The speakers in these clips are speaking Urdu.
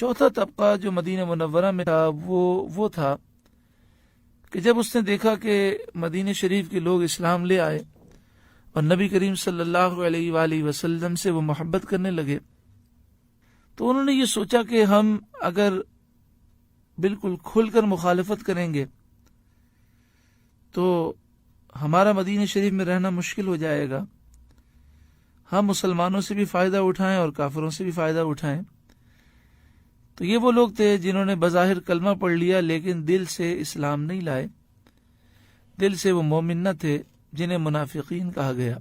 چوتھا طبقہ جو مدینہ منورہ میں تھا وہ تھا کہ جب اس نے دیکھا کہ مدینہ شریف کے لوگ اسلام لے آئے اور نبی کریم صلی اللہ علیہ وآلہ وسلم سے وہ محبت کرنے لگے، تو انہوں نے یہ سوچا کہ ہم اگر بالکل کھل کر مخالفت کریں گے تو ہمارا مدینہ شریف میں رہنا مشکل ہو جائے گا، ہم مسلمانوں سے بھی فائدہ اٹھائیں اور کافروں سے بھی فائدہ اٹھائیں۔ تو یہ وہ لوگ تھے جنہوں نے بظاہر کلمہ پڑھ لیا لیکن دل سے اسلام نہیں لائے، دل سے وہ مومن نہ تھے، جنہیں منافقین کہا گیا۔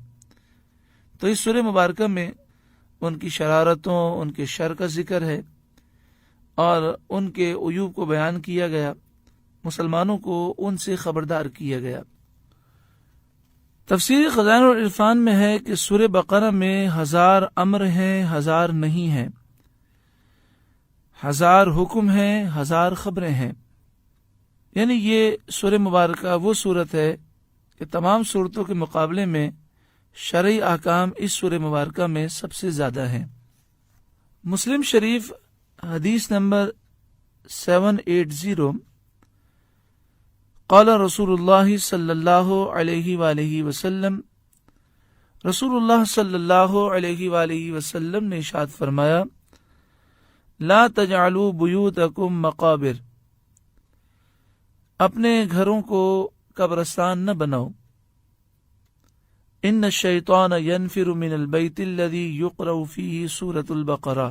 تو اس سورہ مبارکہ میں ان کی شرارتوں، ان کے شر کا ذکر ہے اور ان کے عیوب کو بیان کیا گیا، مسلمانوں کو ان سے خبردار کیا گیا۔ تفسیر خزائن العرفان میں ہے کہ سورہ بقرہ میں 1000 امر ہیں، 1000 نہیں ہیں، 1000 حکم ہیں، 1000 خبریں ہیں۔ یعنی یہ سورہ مبارکہ وہ صورت ہے کہ تمام صورتوں کے مقابلے میں شرعی احکام اس سورہ مبارکہ میں سب سے زیادہ ہیں۔ مسلم شریف حدیث نمبر 780، قال رسول اللہ صلی اللہ علیہ وآلہ وسلم، رسول اللہ صلی اللہ علیہ وآلہ وسلم نے ارشاد فرمایا، لا تجعلوا بیوتکم مقابر، اپنے گھروں کو قبرستان نہ بناؤ، ان الشیطان ینفر من البیت الذی یقرأ فیہ سورۃ البقرہ،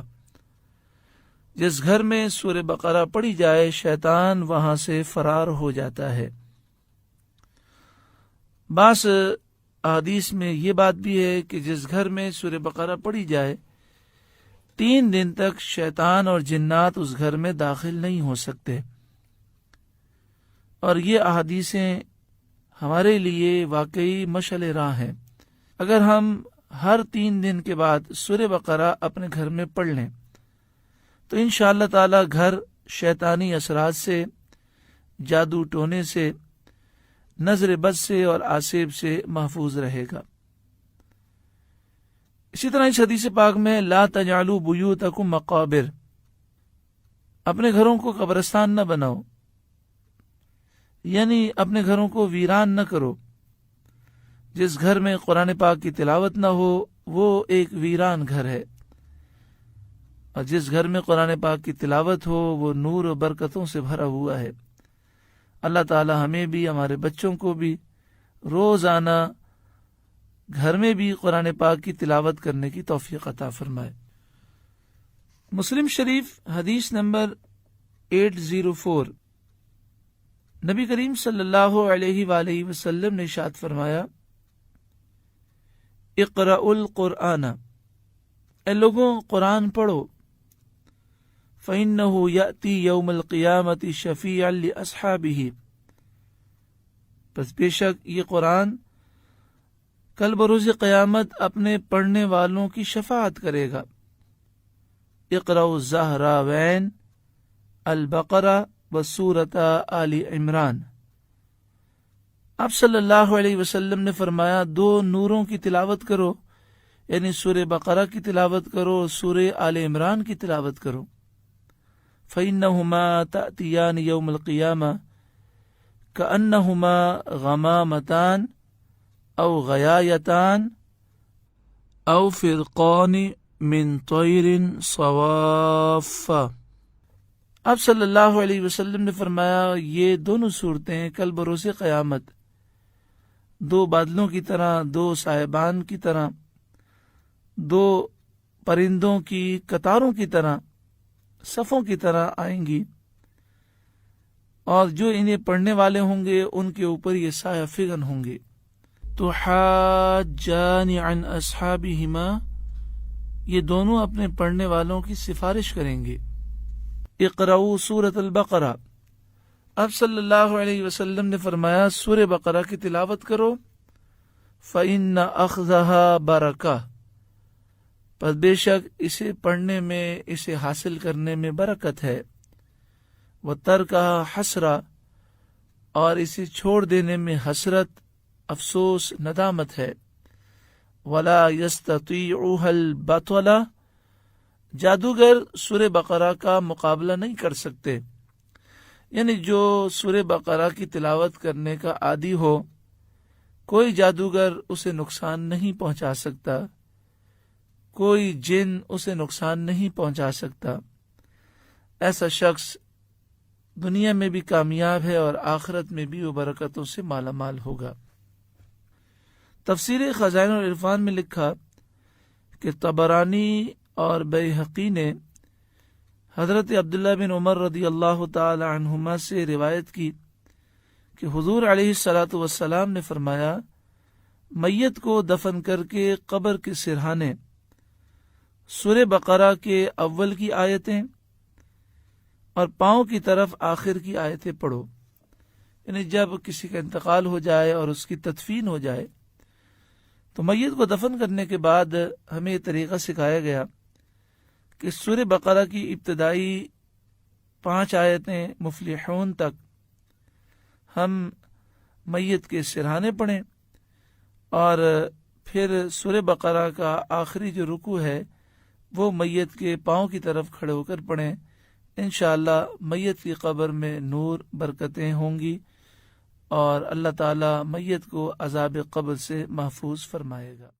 جس گھر میں سورہ بقرہ پڑھی جائے شیطان وہاں سے فرار ہو جاتا ہے۔ بعض احادیث میں یہ بات بھی ہے کہ جس گھر میں سورہ بقرہ پڑھی جائے 3 دن تک شیطان اور جنات اس گھر میں داخل نہیں ہو سکتے، اور یہ احادیثیں ہمارے لیے واقعی مشعل راہ ہیں۔ اگر ہم ہر 3 دن کے بعد سورہ بقرہ اپنے گھر میں پڑھ لیں تو انشاءاللہ تعالی گھر شیطانی اثرات سے، جادو ٹونے سے، نظر بد سے اور آسیب سے محفوظ رہے گا۔ اسی طرح اس حدیث پاک میں لا تجعلوا بیوتکم مقابر، اپنے گھروں کو قبرستان نہ بناؤ، یعنی اپنے گھروں کو ویران نہ کرو۔ جس گھر میں قرآن پاک کی تلاوت نہ ہو وہ ایک ویران گھر ہے، اور جس گھر میں قرآن پاک کی تلاوت ہو وہ نور و برکتوں سے بھرا ہوا ہے۔ اللہ تعالی ہمیں بھی، ہمارے بچوں کو بھی روزانہ گھر میں بھی قرآن پاک کی تلاوت کرنے کی توفیق عطا فرمائے۔ مسلم شریف حدیث نمبر 804، نبی کریم صلی اللہ علیہ وآلہ وسلم نے ارشاد فرمایا، اقرأوا القرآن، اے لوگوں قرآن پڑھو، فَإِنَّهُ يَأْتِي يَوْمَ الْقِيَامَةِ شَفِيعًا لِأَصْحَابِهِ، پس بے شک یہ قرآن کل بروز قیامت اپنے پڑھنے والوں کی شفاعت کرے گا۔ اقرأوا الزہراوین، البقرہ وسورۃ آل عمران، آپ صلی اللہ علیہ وسلم نے فرمایا 2 نوروں کی تلاوت کرو، یعنی سورہ بقرہ کی تلاوت کرو، سورہ آل عمران کی تلاوت کرو۔ فَإِنَّهُمَا تَأْتِيَانِ يَوْمَ الْقِيَامَةِ كَأَنَّهُمَا غَمَامَتَانِ أَوْ غَيَايَتَانِ أَوْ فِرْقَانِ مِنْ طَيْرٍ صَوَافَّ، آپ صلی اللہ علیہ وسلم نے فرمایا یہ دونوں صورتیں کل بروز قیامت 2 بادلوں کی طرح، 2 صاحبان کی طرح، 2 پرندوں کی قطاروں کی طرح، صفوں کی طرح آئیں گی، اور جو انہیں پڑھنے والے ہوں گے ان کے اوپر یہ سایہ فگن ہوں گے۔ تحاجان عن اصحابہما، یہ دونوں اپنے پڑھنے والوں کی سفارش کریں گے۔ اقرأوا سورۃ البقرہ، اب صلی اللہ علیہ وسلم نے فرمایا سورہ بقرہ کی تلاوت کرو، فإن أخذها برکہ، پس بے شک اسے پڑھنے میں، اسے حاصل کرنے میں برکت ہے، وترکها حسرہ، اور اسے چھوڑ دینے میں حسرت، افسوس، ندامت ہے، ولا يستطيعها البطلہ، جادوگر سورہ بقرہ کا مقابلہ نہیں کر سکتے، یعنی جو سورہ بقرہ کی تلاوت کرنے کا عادی ہو، کوئی جادوگر اسے نقصان نہیں پہنچا سکتا، کوئی جن اسے نقصان نہیں پہنچا سکتا۔ ایسا شخص دنیا میں بھی کامیاب ہے اور آخرت میں بھی وہ برکتوں سے مالا مال ہوگا۔ تفسیر خزائن العرفان میں لکھا کہ طبرانی اور بیہقی نے حضرت عبداللہ بن عمر رضی اللہ تعالی عنہما سے روایت کی کہ حضور علیہ الصلاۃ والسلام نے فرمایا، میت کو دفن کر کے قبر کے سرہانے سورہ بقرہ کے اول کی آیتیں اور پاؤں کی طرف آخر کی آیتیں پڑھو، یعنی جب کسی کا انتقال ہو جائے اور اس کی تدفین ہو جائے تو میت کو دفن کرنے کے بعد ہمیں یہ طریقہ سکھایا گیا کہ سورہ بقرہ کی ابتدائی 5 آیتیں مفلحون تک ہم میت کے سرہانے پڑھیں اور پھر سورہ بقرہ کا آخری جو رکوع ہے وہ میت کے پاؤں کی طرف کھڑے ہو کر پڑھیں۔ انشاءاللہ میت کی قبر میں نور برکتیں ہوں گی اور اللہ تعالی میت کو عذاب قبر سے محفوظ فرمائے گا۔